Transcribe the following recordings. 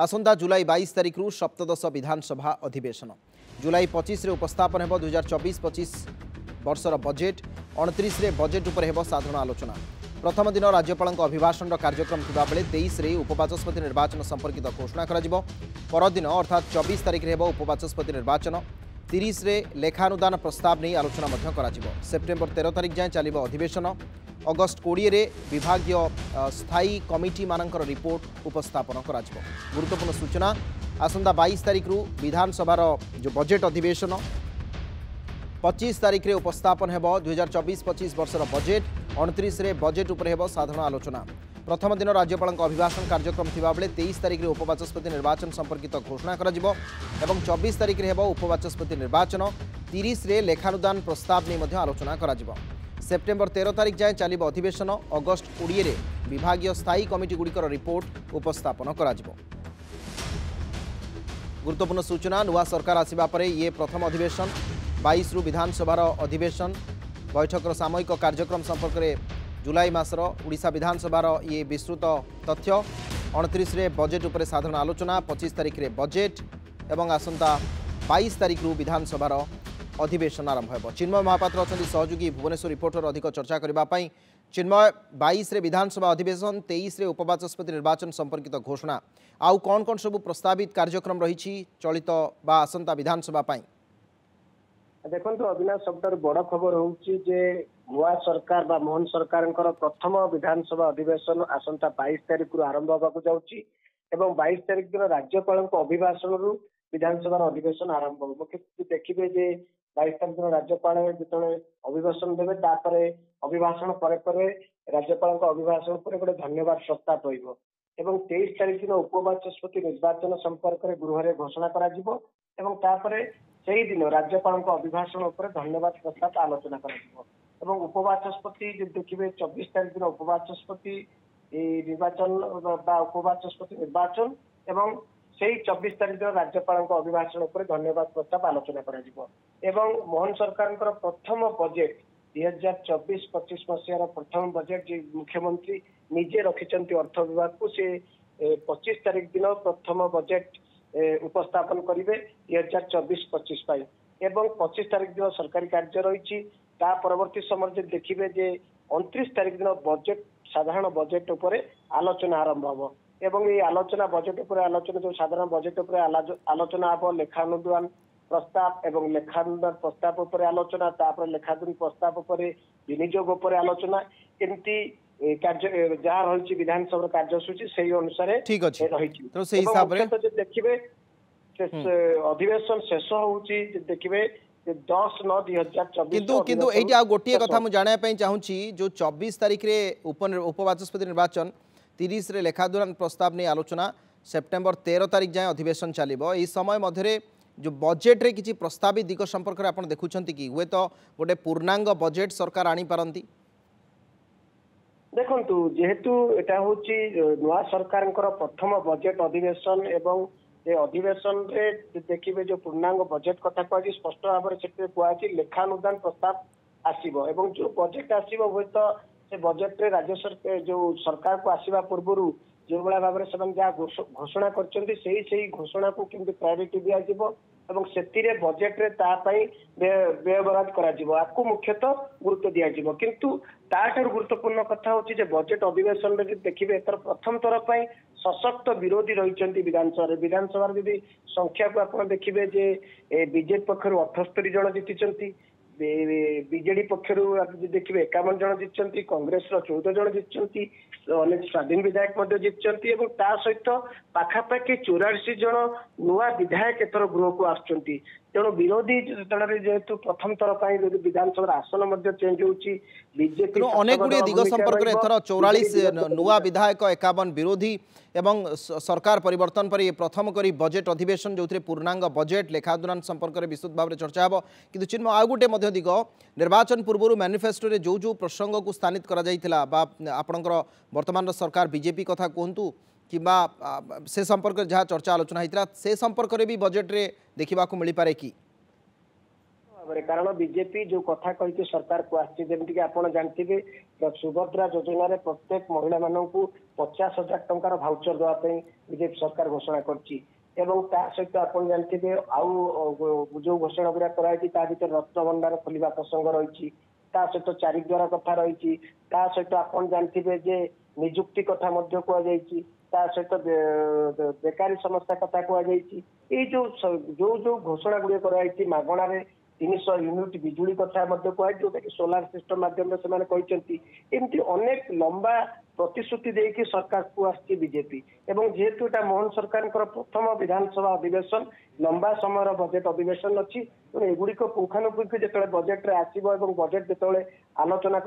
आसंता जुलाई 22 तारिख रु सप्तदश विधानसभा अधिवेशन जुलाई 25 रे उपस्थापन हेब 2024-25 वर्षर बजेट 29 रे बजेट उपर हेब साधारण आलोचना। प्रथम दिन राज्यपाल अभिभाषण कार्यक्रम थिबा बेले 23 रे उपबाचस्पति निर्वाचन संपर्कित घोषणा करा परदिन अर्थात 24 तारिख रे हेब उपबाचस्पति निर्वाचन 30 रे लेखानुदान प्रस्ताव नहीं आलोचना करा सेप्टेम्बर 13 तारिख जाए चलिब अधिवेशन अगस्ट 20 रे विभागीय स्थायी कमिटी मानकर रिपोर्ट उपस्थापन करा गुरुत्वपूर्ण सूचना आसंता 22 तारिख रु विधानसभा जो बजेट अधिवेशन 25 तारिख रे उपस्थापन हेब 2024-25 वर्षर बजेट 29 रे बजेट उपर हेब साधारण आलोचना। प्रथम दिन राज्यपाल अभिभाषण कार्यक्रम थिबा बेले 23 तारिख रे उपबाचस्पति निर्वाचन संपर्कित घोषणा करा एवं 24 तारिख रे हेब उपबाचस्पति निर्वाचन 30 रे लेखानुदान प्रस्ताव नहीं मध्य आलोचना करा सेप्टेम्बर 13 तारिख जाए चलिब अधिवेशन अगस्ट 20 रे विभागीय स्थायी कमिटी गुड़िकर रिपोर्ट उपस्थापन करा गुरुत्वपूर्ण सूचना नुआ सरकार आसिबा परे ये प्रथम अधिवेशन 22 रु विधानसभा अधिवेशन बैठक सामयिक कार्यक्रम संपर्क में जुलाई मासर ओडिशा विधानसभा ये विस्तृत तथ्य 29 रे बजेट उपरे साधारण आलोचना 25 तारिख रे बजेट एवं आसंता 22 तारिख रु विधानसभा अधिवेशन आरंभ हो। चिन्मय महापात्र अच्छा सहयोगी भुवनेश्वर रिपोर्टर अधिक चर्चा करने चिन्मय 22 रे विधानसभा अधिवेशन 23 रे उपबाचस्पति निर्वाचन संपर्कित घोषणा आउ कौन कौन सब प्रस्तावित कार्यक्रम रही चलित बा आसंता विधानसभा देखो अविनाश सबुठ बड़ खबर हूँ नुआ सरकार बा मोहन सरकार प्रथम विधानसभा अधिवेशन आसंता 22 तारिख रु आरंभ होगा जाऊँगी 22 तारिख दिन राज्यपाल अभिभाषण रु विधानसभा अधिवेशन आरंभ हो देखिए 22 तारिख दिन राज्यपाल जो अभिभाषण देवे अभिभाषण पर राज्यपाल अभिभाषण पर गोटे धन्यवाद प्रस्ताव रही 23 तारिख दिन उपबाचस्पति निर्वाचन संपर्क में गृह में घोषणा कर से दिन राज्यपाल अभिभाषण पर धन्यवाद प्रस्ताव आलोचना कर उपबाचस्पति देखिए 24 तारिख दिन उपबाचस्पति निर्वाचन उपबाचस्पति निर्वाचन एवं से 24 तारिख दिन राज्यपाल अभिभाषण पर धन्यवाद प्रस्ताव आलोचना कर मोहन सरकार प्रथम बजेट 2024-25 मसीहार प्रथम बजेट मुख्यमंत्री निजे रखिंट अर्थ विभाग को से 25 तारिख दिन प्रथम बजेट उपस्थापन करेंगे 2024-25 एवं 25 तारिख दिन सरकारी कार्य रही परवर्ती समय देखिए 29 तारिख दिन बजेट साधारण बजेट उपर आलोचना आरंभ हो एवं ये आलोचना बजेट उपर आलोचना जो साधारण बजेट उपर आलोचना हम लेखानुदान प्रस्ताव एवं लेखानुदान प्रस्ताव उपर आलोचना तापर लेखानुदान प्रस्ताव उपर विनियोग उपर आलोचना एमती कार्य जहाँ रही विधानसभा कार्यसूची से अनुसार ठीक अच्छे रही तो से हिसाब रे देखिए अधिवेशन शेष होउची देखिए 10/9/2024 किंतु एटी आ गोटे कथा मु जाने पई चाहूची जो 24 तारिख रे उपबाचस्पति निर्वाचन 30 रे लेखानुदान प्रस्ताव नहीं आलोचना सेप्टेम्बर 13 तारिख जाए अधिवेशन चलिबो ई समय मध्यरे जो बजेट रे किछि प्रस्तावित दिग संपर्क रे आपण देखुछंती कि हुए तो गोटे पूर्णांग बजेट सरकार आनी पारंती देखंतु जेहेतु एटा होची नुआ सरकार प्रथम बजेट अधिवेशन एवं ये अधिवेशन रे देखिए जो पूर्णांग बजेट कथा कह स्पष्ट भाव में कहु लेखानुदान प्रस्ताव आसीबो एवं जो बजेट आसीबो हुए तो से बजेट रे राज्य सरकार जो सरकार को आसीबा पूर्व जो भाया भाव में जहाँ घोषणा कर घोषणा को केमती प्रायोरिटी दिज्व एवं से बजेट रे व्यय बराद कर मुख्यतः गुरुत्व दिज्व किंतु ताठार गुरुत्वपूर्ण कथा होची बजेट अधिवेशन में देखिए एथर प्रथम थर पर सशक्त विरोधी रही विधानसभा जदि संख्या को आप देखिए बीजेपी पक्षर 78 जन जीति बीजेडी पक्षर देखिए 51 जन जीति कांग्रेस 14 जन जीति अनेक स्वाधीन विधायक जीति सहित पाखापाखि 84 जन नुआ विधायक एथर गृह को आसुच्च तेणु विरोधी दल जेहेतु प्रथम थर पर विधानसभा आसन चेंज होची बीजेपी अनेक गुड़े दिग संपर्क में एथर 44 नुआ विधायक 51 विरोधी एवं सरकार परिवर्तन पर ये प्रथम करी बजेट अधिवेशन जो पूर्णांग बजेट लेखानुदान संपर्क में विस्तृत भाव में चर्चा हो कि चिन्मय आउ गोटे दिग निर्वाचन पूर्व मैनिफेस्टो रे जो जो प्रसंग को स्थानित करा आपणकर वर्तमान सरकार बीजेपी कथा कहतु कि से संपर्क जहाँ चर्चा आलोचना होता से संपर्क में भी बजेट रे देखा मिल पारे कि कारण बीजेपी जो कथा कही सरकार को आमती आप जानते सुभद्रा योजन प्रत्येक महिला मानक 50,000 टंकार भाउचर देवाई बीजेपी सरकार घोषणा करछि एवं ता सहित आपण जानथिबे आउ जो घोषणा गुरा कराई ता भीतर रत्न भंडार खोलिबा प्रसंग रही ता सहित चारिद्वार कथा रही ता सहित आपण जानथिबे जे नियुक्ति कथा मध्य कुआ जाईछि ता सहित बेकारी समस्या कथा कुआ जाईछि ए जो घोषणा गुरे कराई मागणा रे 300 यूनिट बिजुली कथा मध्य कुआ जोटा कि सोलार सिस्टम माध्यम से माने कहचंती एमती अनेक लंबा प्रतिश्रुति देकी सरकार को आछि बीजेपी एवं जेहेतु एटा मोहन सरकार प्रथम विधानसभा अधिवेशन लंबा समय बजेट अधिवेशन अच्छी एगुड़ी पुंखानुपुंख जो बजेट रे आसीबो एवं बजेट जो आलोचना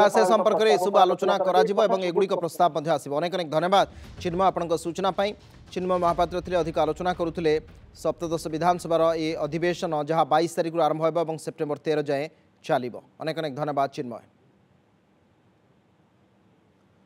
से संपर्क में सब आलोचना एगुड़िक प्रस्ताव आसो अनेक अनेक धन्यवाद चिन्मय आपण सूचना चिन्मय महापात्र थे अधिक आलोचना करुले सप्तदश विधानसभार ये अधिवेशन जहाँ 22 तारिख आरंभ हो सेप्टेम्बर 13 जाए चलो अनेक अनेक धन्यवाद चिन्मय।